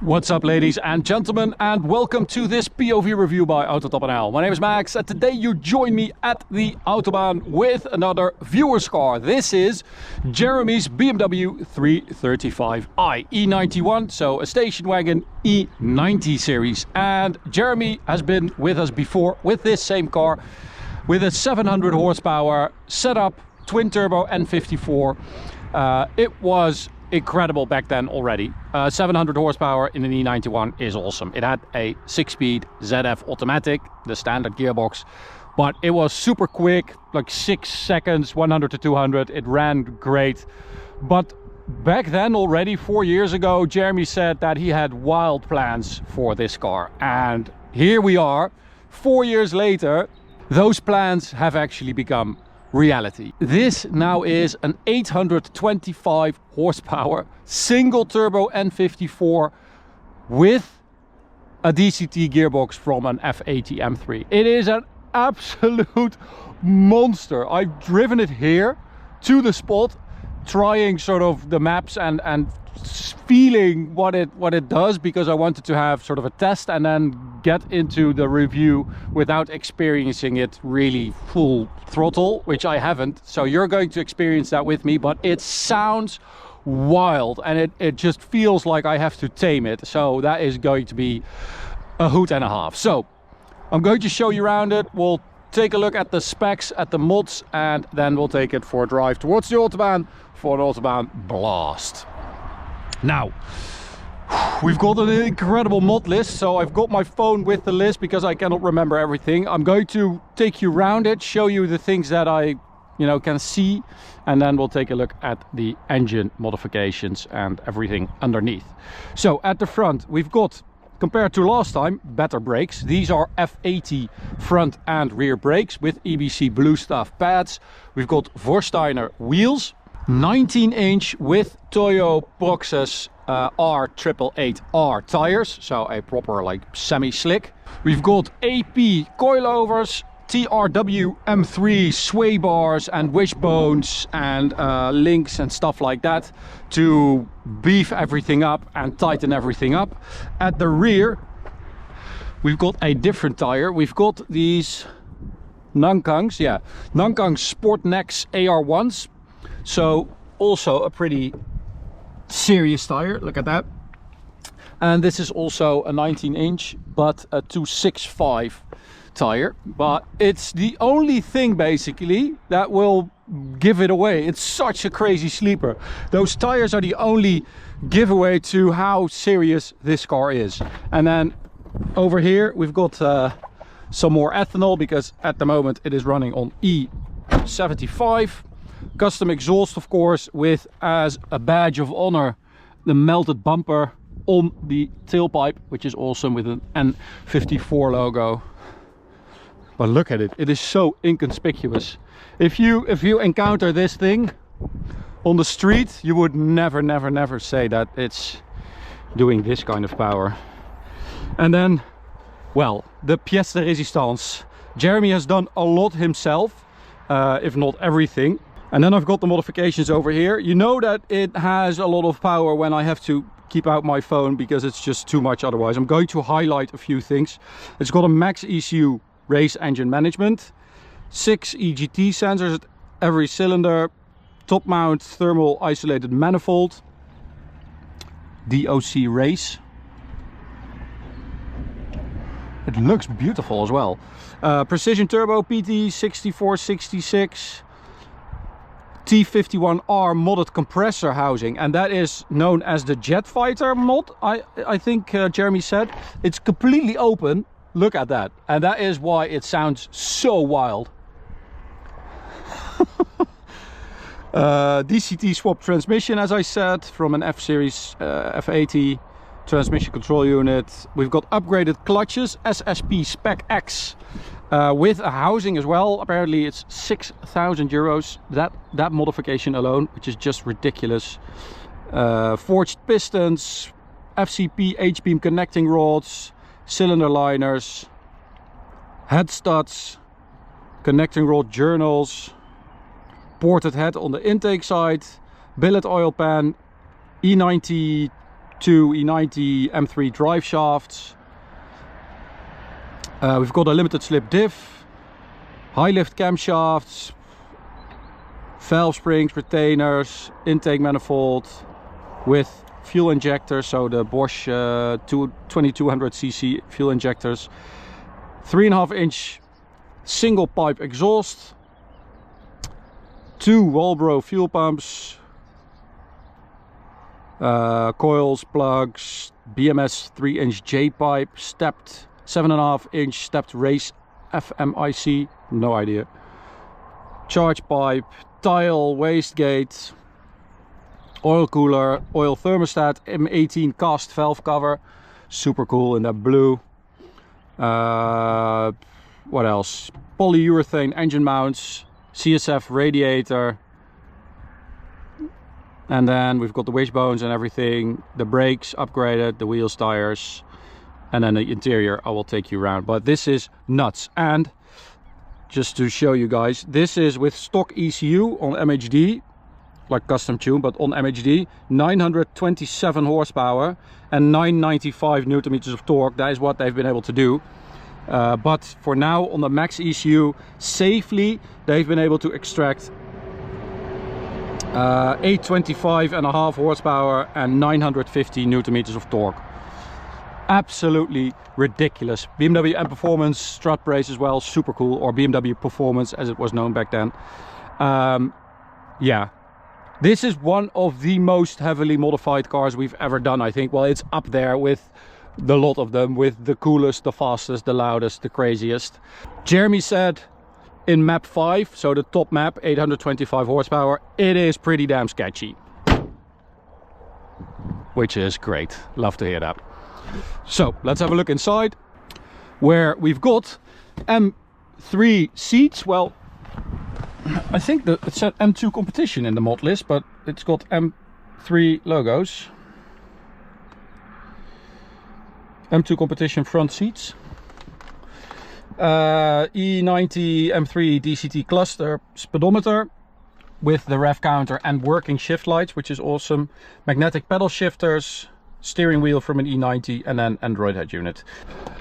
What's up, ladies and gentlemen, and welcome to this POV review by Autobahn. My name is Max, and today you join me at the Autobahn with another viewer's car. This is Jeremy's BMW 335i E91, so a station wagon E90 series. And Jeremy has been with us before with this same car, with a 700 horsepower setup, twin turbo N54. It was incredible back then already. 700 horsepower in an E91 is awesome. It had a 6-speed ZF automatic, the standard gearbox, but it was super quick, like 6 seconds, 100 to 200. It ran great. But back then already, 4 years ago, Jeremy said that he had wild plans for this car. And here we are, 4 years later, those plans have actually become reality. This now is an 825 horsepower single turbo N54 with a DCT gearbox from an F80 M3. It is an absolute monster. I've driven it here to the spot, trying sort of the maps and feeling what it does, because I wanted to have sort of a test and then get into the review without experiencing it really full throttle, which I haven't. So you're going to experience that with me, but it sounds wild and it just feels like I have to tame it. So that is going to be a hoot and a half. So I'm going to show you around it. We'll take a look at the specs, at the mods, and then we'll take it for a drive towards the Autobahn for an Autobahn blast. Now, we've got an incredible mod list, so I've got my phone with the list because I cannot remember everything. I'm going to take you around it, show you the things that I can see, and then we'll take a look at the engine modifications and everything underneath. So at the front, we've got, compared to last time, better brakes. These are F80 front and rear brakes with EBC Blue Stuff pads. We've got Vorsteiner wheels, 19-inch with Toyo Proxys R888R tires, so a proper like semi-slick. We've got AP coilovers, TRW M3 sway bars and wishbones and links and stuff like that to beef everything up and tighten everything up. At the rear, we've got a different tire. We've got these Nankangs, Nankang Sport Nex AR1s. So also a pretty serious tire, look at that. And this is also a 19-inch but a 265 tire, but it's the only thing basically that will give it away. It's such a crazy sleeper. Those tires are the only giveaway to how serious this car is. And then over here we've got some more ethanol, because at the moment it is running on E75. Custom exhaust, of course, with, as a badge of honor, the melted bumper on the tailpipe, which is awesome, with an N54 logo. But look at it, it is so inconspicuous. If you encounter this thing on the street, you would never say that it's doing this kind of power. And then, well, the pièce de résistance. Jeremy has done a lot himself, if not everything. And then I've got the modifications over here. You know that it has a lot of power when I have to keep out my phone, because it's just too much otherwise. I'm going to highlight a few things. It's got a max ECU race engine management, 6 EGT sensors at every cylinder, top mount thermal isolated manifold, DOC race. It looks beautiful as well. Precision turbo PT 6466. T51R modded compressor housing, and that is known as the Jet Fighter mod, I think Jeremy said. It's completely open, look at that, and that is why it sounds so wild. DCT swap transmission, as I said, from an F-Series F80 transmission control unit. We've got upgraded clutches, SSP Spec X, with a housing as well. Apparently it's 6,000 euros, that modification alone, which is just ridiculous. Forged pistons, FCP H-beam connecting rods, cylinder liners, head studs, connecting rod journals, ported head on the intake side, billet oil pan, E90 2 E90 M3 drive shafts. We've got a limited slip diff, high lift camshafts, valve springs, retainers, intake manifold with fuel injectors, so the Bosch 2200cc fuel injectors, 3.5-inch single pipe exhaust, 2 Walbro fuel pumps, coils, plugs, BMS 3-inch J-pipe, stepped 7.5-inch stepped race FMIC, no idea, charge pipe, tile, wastegate, oil cooler, oil thermostat, M18 cast valve cover, super cool in that blue. What else? Polyurethane engine mounts, CSF radiator, and then we've got the wishbones and everything, the brakes upgraded, the wheels, tires, and then the interior I will take you around. But this is nuts. And just to show you guys, this is with stock ECU on MHD, like custom tune, but on MHD, 927 horsepower and 995 newton meters of torque. That is what they've been able to do. But for now, on the max ECU, safely they've been able to extract 825.5 horsepower and 950 newton meters of torque. Absolutely ridiculous. BMW M Performance strut brace as well, super cool, or BMW Performance as it was known back then. Yeah, this is one of the most heavily modified cars we've ever done, I think. Well, it's up there with the lot of them, with the coolest, the fastest, the loudest, the craziest. Jeremy said in map 5, so the top map, 825 horsepower, it is pretty damn sketchy, which is great. Love to hear that. So let's have a look inside, where we've got M3 seats. Well, I think that it said M2 competition in the mod list, but it's got M3 logos. M2 competition front seats. E90 M3 DCT cluster speedometer with the rev counter and working shift lights, which is awesome. Magnetic pedal shifters, steering wheel from an E90, and then Android head unit.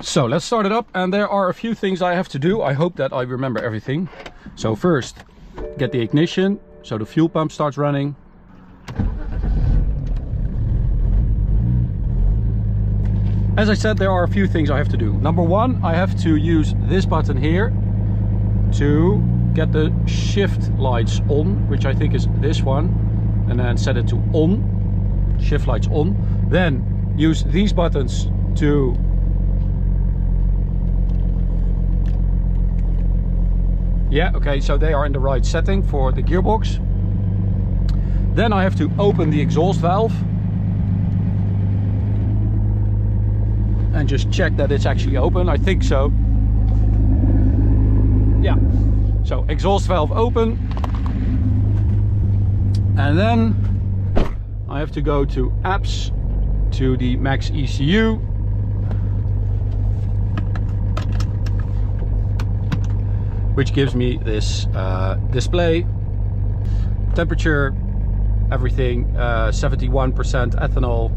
So let's start it up, and there are a few things I have to do. I hope that I remember everything. So first, get the ignition, so the fuel pump starts running. As I said, there are a few things I have to do. Number one, I have to use this button here to get the shift lights on, which I think is this one, and then set it to on, shift lights on. Then use these buttons to okay, so they are in the right setting for the gearbox. Then I have to open the exhaust valve and just check that it's actually open. I think so. Yeah, so exhaust valve open, and then I have to go to apps, to the max ECU, which gives me this display, temperature, everything, 71% ethanol,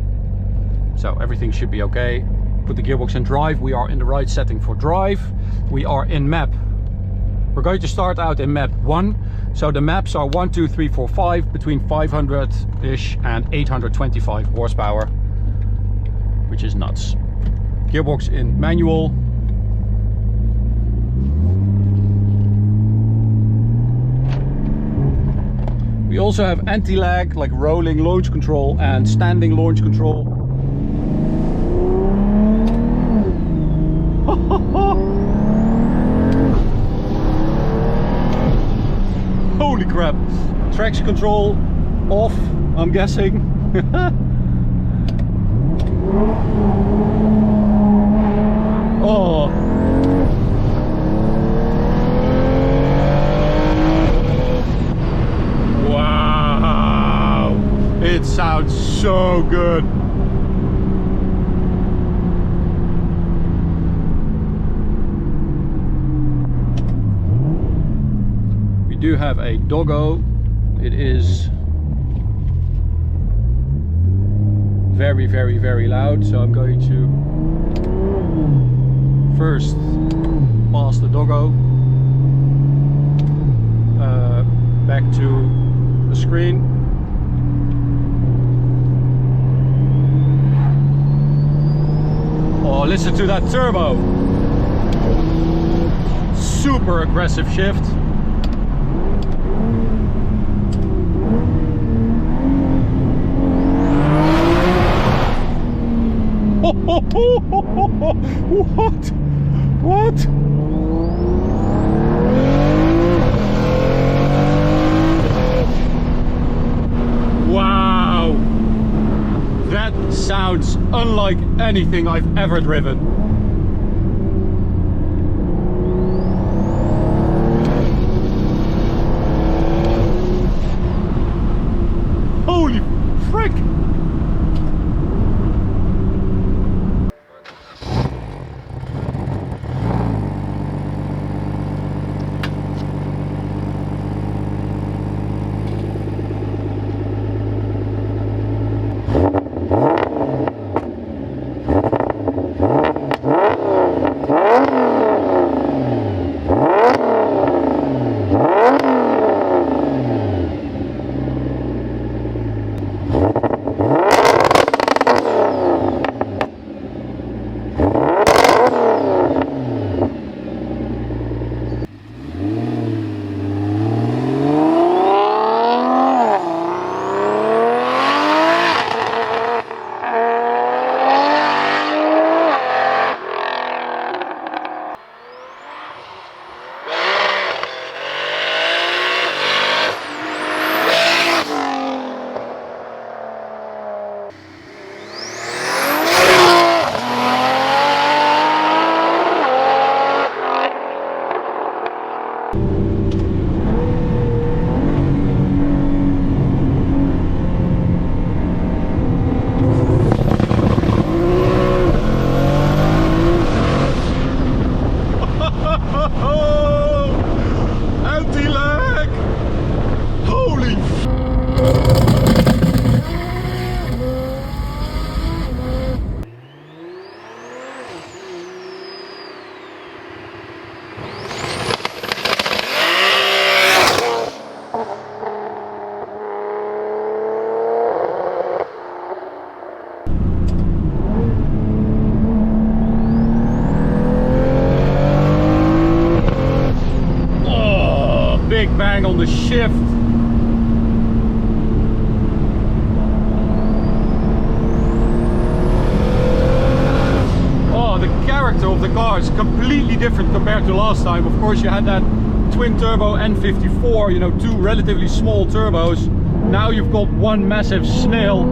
so everything should be okay. Put the gearbox in drive. We are in the right setting for drive. We are in map. We're going to start out in map 1. So the maps are 1, 2, 3, 4, 5, between 500-ish and 825 horsepower, which is nuts. Gearbox in manual. We also have anti-lag, like rolling launch control and standing launch control. Holy crap. Traction control off, I'm guessing. Oh. Wow. It sounds so good. Do have a doggo. It is very, very, very loud. So I'm going to first pass the doggo back to the screen. Oh, listen to that turbo. Super aggressive shift. What? What? Wow! That sounds unlike anything I've ever driven. Holy frick! Anti-lag! Holy big bang on the shift. Oh, the character of the car is completely different compared to last time. Of course, you had that twin turbo N54, you know, two relatively small turbos. Now you've got one massive snail.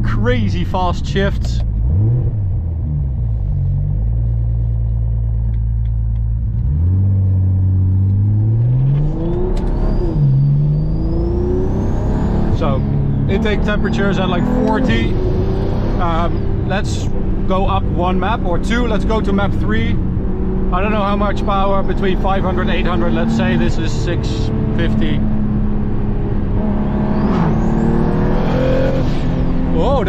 Crazy fast shifts. So intake temperatures at like 40. Let's go up one map or two. Let's go to map 3. I don't know how much power, between 500 and 800. Let's say this is 650. Oh,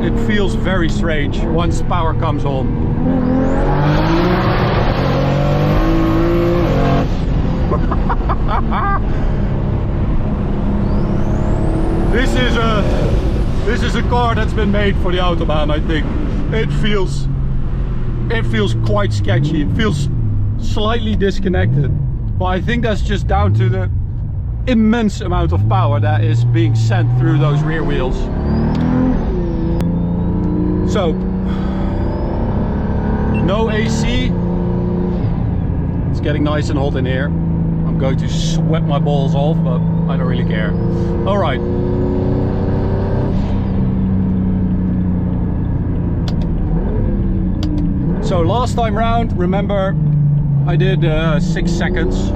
it feels very strange once power comes on. This is a car that's been made for the Autobahn, I think. It feels quite sketchy. It feels slightly disconnected, but I think that's just down to the immense amount of power that is being sent through those rear wheels. So no AC. It's getting nice and hot in here. I'm going to sweat my balls off, but I don't really care. All right. So last time round, remember I did 6 seconds.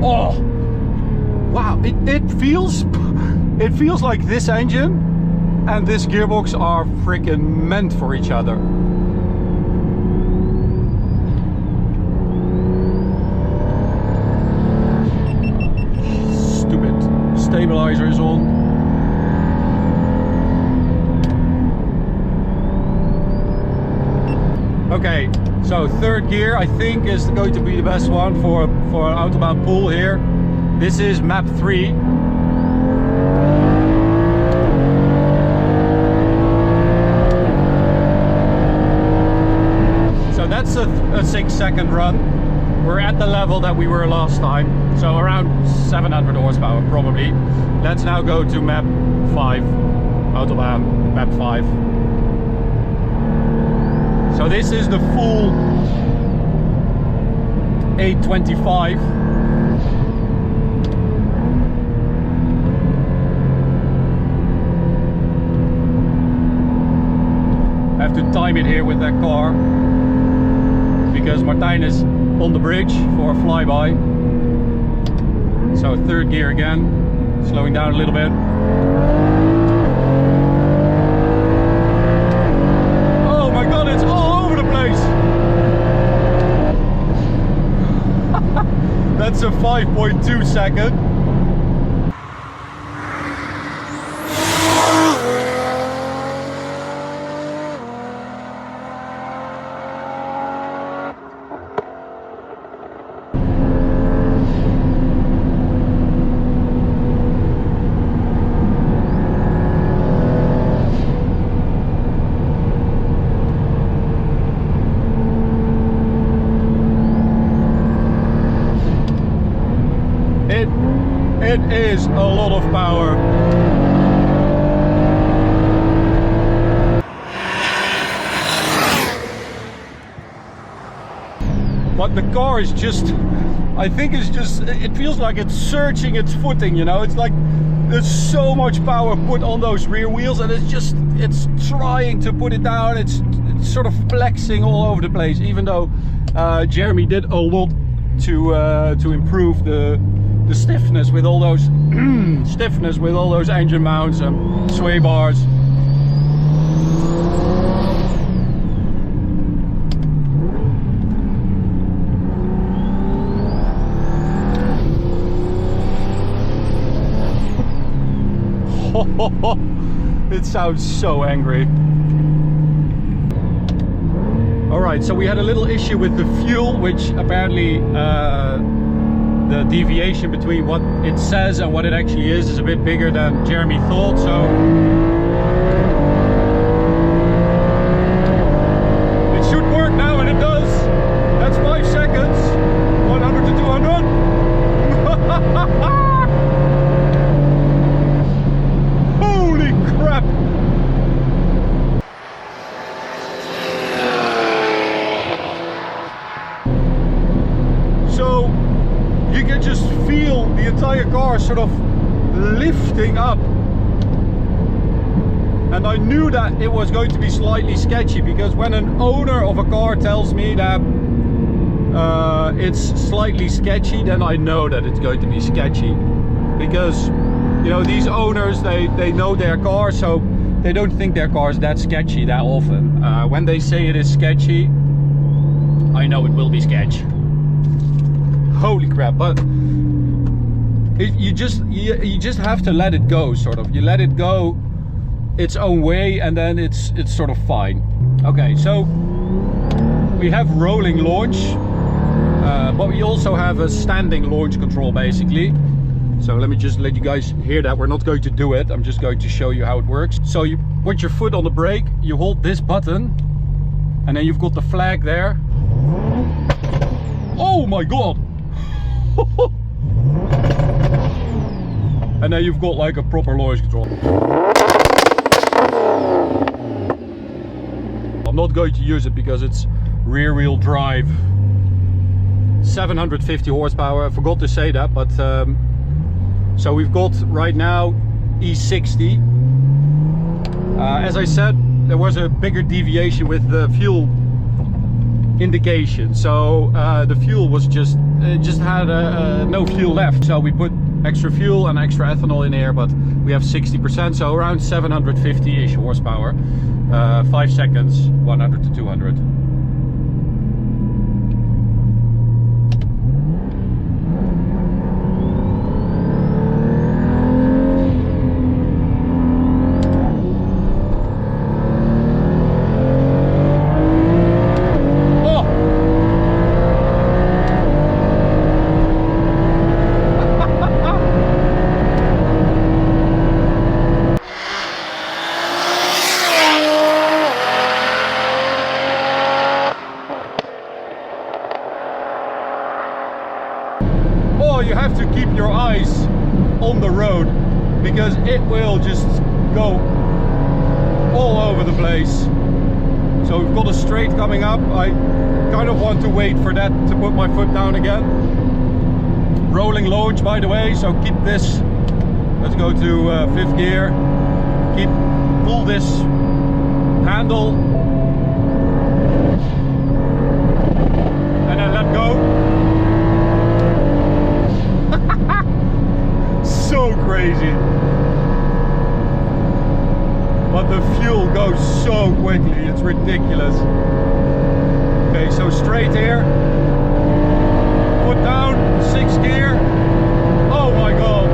Oh, wow! It feels like this engine and this gearbox are freaking meant for each other. Okay, so third gear I think is going to be the best one for an Autobahn pool here. This is map 3. So that's a 6-second run. We're at the level that we were last time, so around 700 horsepower probably. Let's now go to map 5, Autobahn, map 5. So this is the full 825. I have to time it here with that car because Martijn is on the bridge for a flyby. So third gear again, slowing down a little bit. Oh my god, it's all over the place! That's a 5.2 second. It is a lot of power. But the car is just, I think it's just, it feels like it's searching its footing, you know? It's like there's so much power put on those rear wheels and it's trying to put it down. It's sort of flexing all over the place, even though Jeremy did a lot to improve the stiffness with all those engine mounts and sway bars. It sounds so angry. Alright, so we had a little issue with the fuel, which apparently the deviation between what it says and what it actually is a bit bigger than Jeremy thought, so it should work now, and it does. That's 5 seconds, 100 to 200. Holy crap! So you can just feel the entire car sort of lifting up. And I knew that it was going to be slightly sketchy, because when an owner of a car tells me that it's slightly sketchy, then I know that it's going to be sketchy. Because, you know, these owners, they know their car, so they don't think their car is that sketchy that often. When they say it is sketchy, I know it will be sketch. Holy crap! But you just have to let it go, sort of. You let it go its own way, and then it's sort of fine. Okay, so we have rolling launch, but we also have a standing launch control, basically. So let me just let you guys hear that. We're not going to do it. I'm just going to show you how it works. So you put your foot on the brake, you hold this button, and then you've got the flag there. Oh my god! And then you've got like a proper launch control. I'm not going to use it because it's rear wheel drive, 750 horsepower. I forgot to say that, but so we've got right now E60. As I said, there was a bigger deviation with the fuel indication, so the fuel was just had no fuel left, so we put extra fuel and extra ethanol in here, but we have 60%, so around 750-ish horsepower. 5 seconds, 100 to 200. have to keep your eyes on the road because it will just go all over the place. So we've got a straight coming up. I kind of want to wait for that to put my foot down again. Rolling launch, by the way, so keep this. Let's go to fifth gear. Pull this handle and then let go. So crazy. But the fuel goes so quickly, it's ridiculous. Okay, so straight here. Foot down, sixth gear. Oh my god.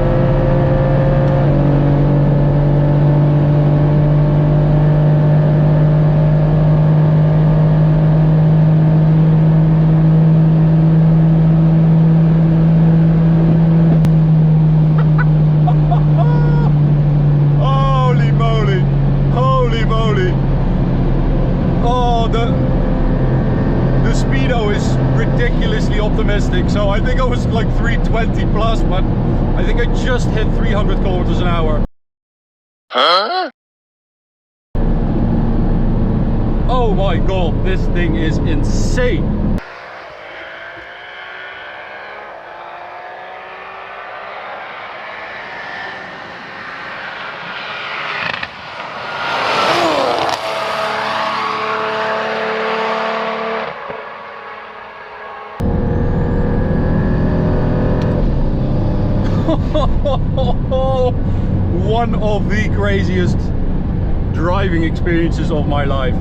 Ridiculously optimistic, so I think I was like 320 plus, but I think I just hit 300 kilometers an hour. Huh? Oh my god, this thing is insane. One of the craziest driving experiences of my life.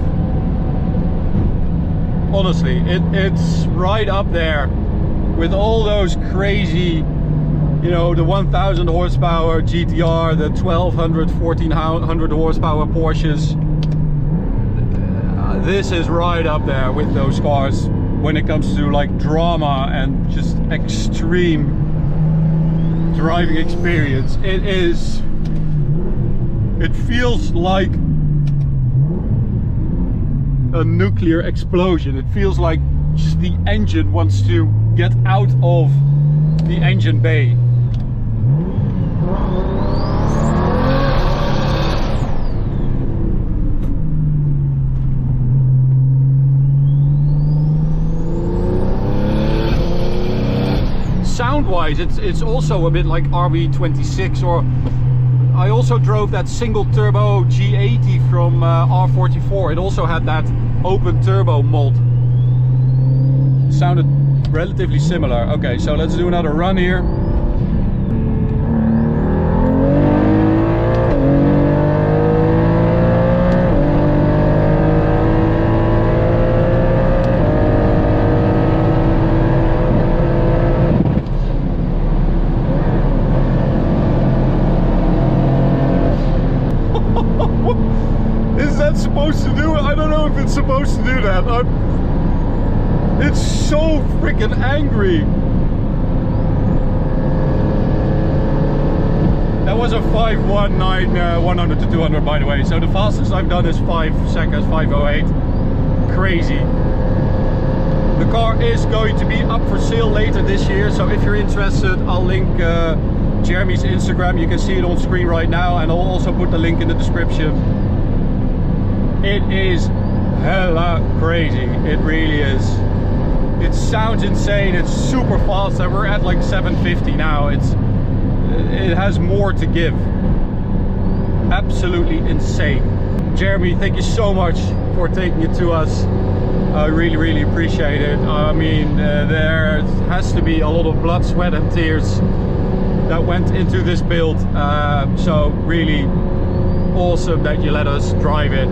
Honestly, it's right up there with all those crazy, you know, the 1000 horsepower GTR, the 1200, 1400 horsepower Porsches. This is right up there with those cars when it comes to like drama and just extreme driving experience. It feels like a nuclear explosion. It feels like just the engine wants to get out of the engine bay. Sound-wise, it's also a bit like RB26, or I also drove that single turbo G80 from R44. It also had that open turbo mod. Sounded relatively similar. Okay, so let's do another run here. Supposed to do it? I don't know if it's supposed to do that. It's so freaking angry. That was a 519 100 to 200, by the way. So the fastest I've done is 5 seconds, 508. Crazy. The car is going to be up for sale later this year, so if you're interested, I'll link Jeremy's Instagram. You can see it on screen right now, and I'll also put the link in the description. It is hella crazy, it really is. It sounds insane, it's super fast, and we're at like 750 now. It has more to give. Absolutely insane. Jeremy, thank you so much for taking it to us. I really appreciate it. I mean, there has to be a lot of blood, sweat and tears that went into this build. So really awesome that you let us drive it.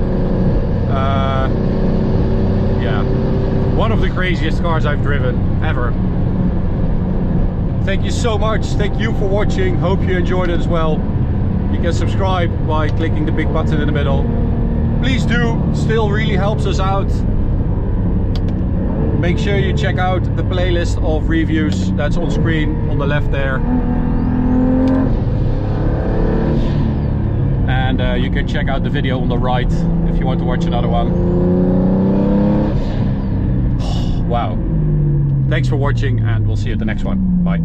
Yeah, one of the craziest cars I've driven ever. Thank you so much. Thank you for watching. Hope you enjoyed it as well. You can subscribe by clicking the big button in the middle. Please do, still really helps us out. Make sure you check out the playlist of reviews that's on screen on the left there. And you can check out the video on the right if you want to watch another one. Wow. Thanks for watching, and we'll see you at the next one. Bye.